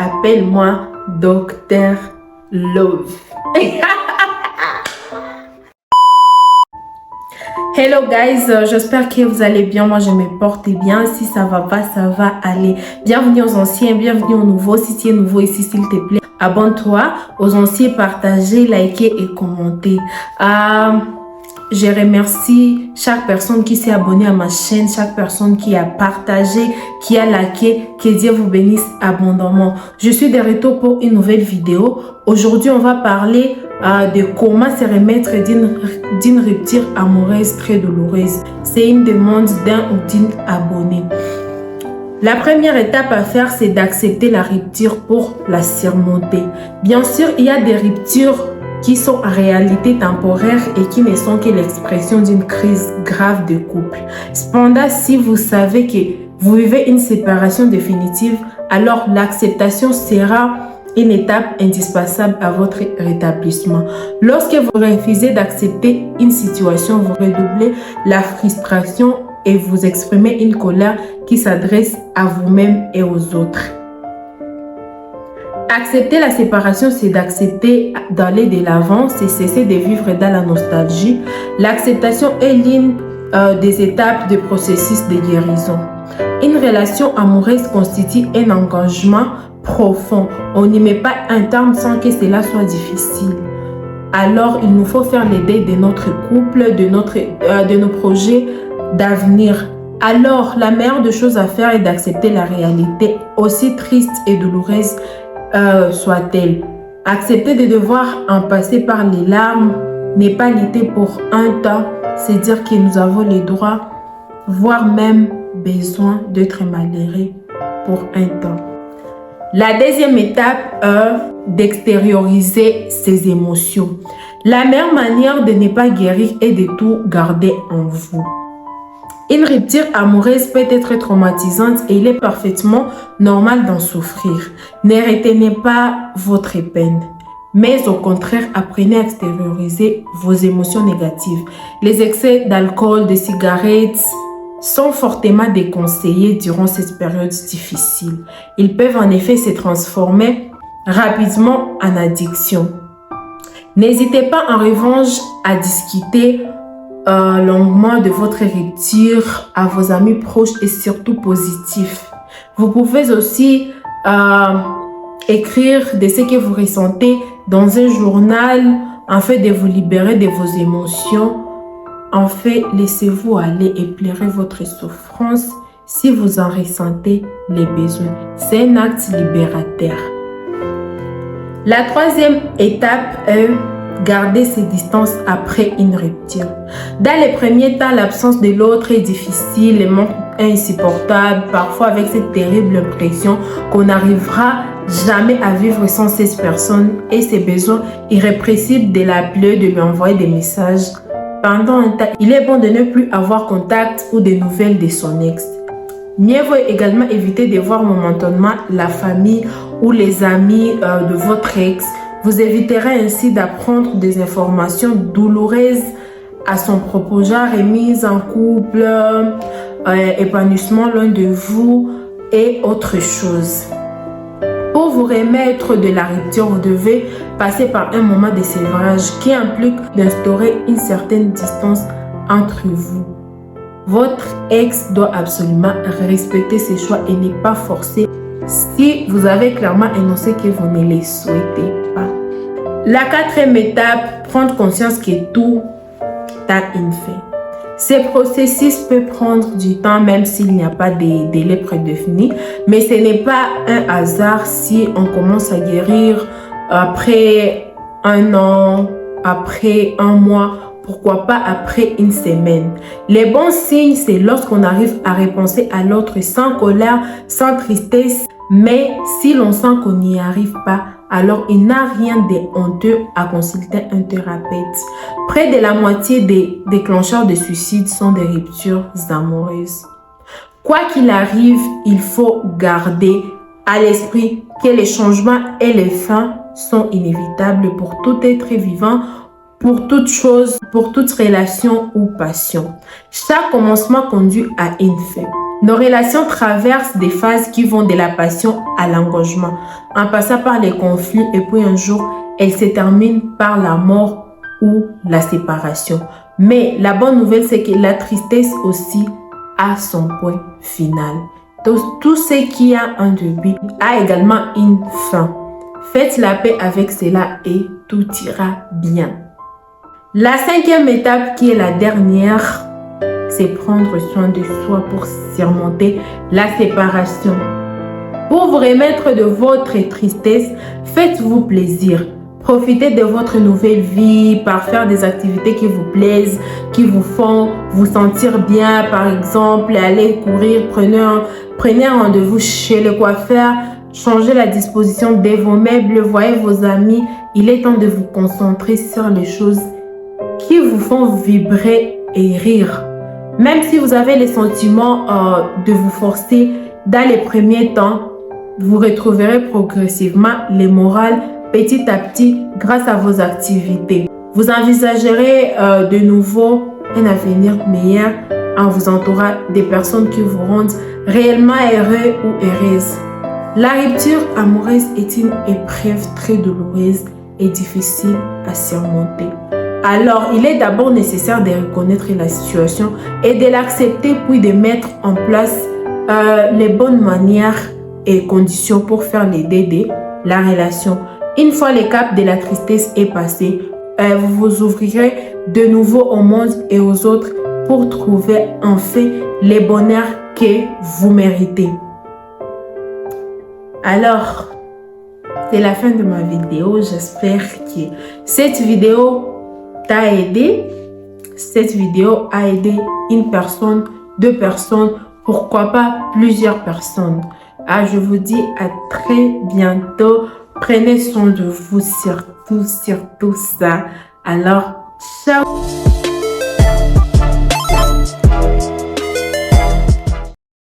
Appelle-moi Docteur Love. Hello guys, j'espère que vous allez bien. Moi je me porte bien. Si ça va pas, ça va aller. Bienvenue aux anciens, bienvenue aux nouveaux. Si tu es nouveau ici, s'il te plaît, abonne-toi. Aux anciens, partagez, likez et commentez. Je remercie chaque personne qui s'est abonnée à ma chaîne, chaque personne qui a partagé, qui a liké. Que Dieu vous bénisse abondamment. Je suis de retour pour une nouvelle vidéo. Aujourd'hui, on va parler de comment se remettre d'une rupture amoureuse très douloureuse. C'est une demande d'un ou d'une abonnée. La première étape à faire, c'est d'accepter la rupture pour la surmonter. Bien sûr, il y a des ruptures qui sont en réalité temporaires et qui ne sont que l'expression d'une crise grave de couple. Cependant, si vous savez que vous vivez une séparation définitive, alors l'acceptation sera une étape indispensable à votre rétablissement. Lorsque vous refusez d'accepter une situation, vous redoublez la frustration et vous exprimez une colère qui s'adresse à vous-même et aux autres. Accepter la séparation, c'est d'accepter d'aller de l'avant, c'est cesser de vivre dans la nostalgie. L'acceptation est l'une des étapes du processus de guérison. Une relation amoureuse constitue un engagement profond. On n'y met pas un terme sans que cela soit difficile. Alors, il nous faut faire le deuil de notre couple, de nos projets d'avenir. Alors, la meilleure des choses à faire est d'accepter la réalité, aussi triste et douloureuse soit-elle. Accepter de devoir en passer par les larmes n'est pas lutter pour un temps, c'est dire que nous avons le droit, voire même besoin d'être malheureux pour un temps. La deuxième étape est d'extérioriser ses émotions. La meilleure manière de ne pas guérir est de tout garder en vous. Une rupture amoureuse peut être traumatisante et il est parfaitement normal d'en souffrir. Ne retenez pas votre peine, mais au contraire, apprenez à extérioriser vos émotions négatives. Les excès d'alcool, de cigarettes sont fortement déconseillés durant cette période difficile. Ils peuvent en effet se transformer rapidement en addiction. N'hésitez pas en revanche à discuter longuement de votre rupture à vos amis proches et surtout positifs. Vous pouvez aussi écrire de ce que vous ressentez dans un journal afin de vous libérer de vos émotions. En fait, laissez-vous aller et pleurez votre souffrance si vous en ressentez les besoins. C'est un acte libérateur. La troisième étape est garder ses distances après une rupture. Dans les premiers temps, l'absence de l'autre est difficile, le manque est insupportable, parfois avec cette terrible impression qu'on n'arrivera jamais à vivre sans cette personne et ses besoins irrépressibles de l'appeler, de lui envoyer des messages. Pendant un temps, il est bon de ne plus avoir contact ou des nouvelles de son ex. Mieux vaut également éviter de voir momentanément la famille ou les amis de votre ex. Vous éviterez ainsi d'apprendre des informations douloureuses à son propos, genre remise en couple, épanouissement loin de vous et autre chose. Pour vous remettre de la rupture, vous devez passer par un moment de sévrage qui implique d'instaurer une certaine distance entre vous. Votre ex doit absolument respecter ses choix et ne pas forcer si vous avez clairement énoncé que vous ne les souhaitez pas. La quatrième étape, prendre conscience que tout a une fin. Ce processus peut prendre du temps même s'il n'y a pas de délai prédéfini, mais ce n'est pas un hasard si on commence à guérir après un an, après un mois, pourquoi pas après une semaine. Les bons signes, c'est lorsqu'on arrive à repenser à l'autre sans colère, sans tristesse, mais si l'on sent qu'on n'y arrive pas, alors il n'a rien de honteux à consulter un thérapeute. Près de la moitié des déclencheurs de suicide sont des ruptures amoureuses. Quoi qu'il arrive, il faut garder à l'esprit que les changements et les fins sont inévitables pour tout être vivant, pour toute chose, pour toute relation ou passion. Chaque commencement conduit à une fin. Nos relations traversent des phases qui vont de la passion à l'engagement, en passant par les conflits et puis un jour, elles se terminent par la mort ou la séparation. Mais la bonne nouvelle, c'est que la tristesse aussi a son point final. Tout ce qui a un début a également une fin. Faites la paix avec cela et tout ira bien. La 5e étape, qui est la dernière, c'est prendre soin de soi pour surmonter la séparation. Pour vous remettre de votre tristesse, faites-vous plaisir. Profitez de votre nouvelle vie par faire des activités qui vous plaisent, qui vous font vous sentir bien. Par exemple, allez courir, prenez un rendez-vous chez le coiffeur, changez la disposition de vos meubles, voyez vos amis. Il est temps de vous concentrer sur les choses qui vous font vibrer et rire. Même si vous avez les sentiments de vous forcer dans les premiers temps, vous retrouverez progressivement les morales petit à petit grâce à vos activités. Vous envisagerez de nouveau un avenir meilleur en vous entourant des personnes qui vous rendent réellement heureux ou heureuse. La rupture amoureuse est une épreuve très douloureuse et difficile à surmonter. Alors, il est d'abord nécessaire de reconnaître la situation et de l'accepter, puis de mettre en place les bonnes manières et conditions pour faire l'aider de la relation. Une fois le cap de la tristesse est passé, vous vous ouvrirez de nouveau au monde et aux autres pour trouver enfin les bonheurs que vous méritez. Alors, c'est la fin de ma vidéo. J'espère que cette vidéo t'a aidé. Cette vidéo a aidé une personne, 2 personnes, pourquoi pas plusieurs personnes. Je vous dis à très bientôt. Prenez soin de vous, surtout ça. Alors, ciao!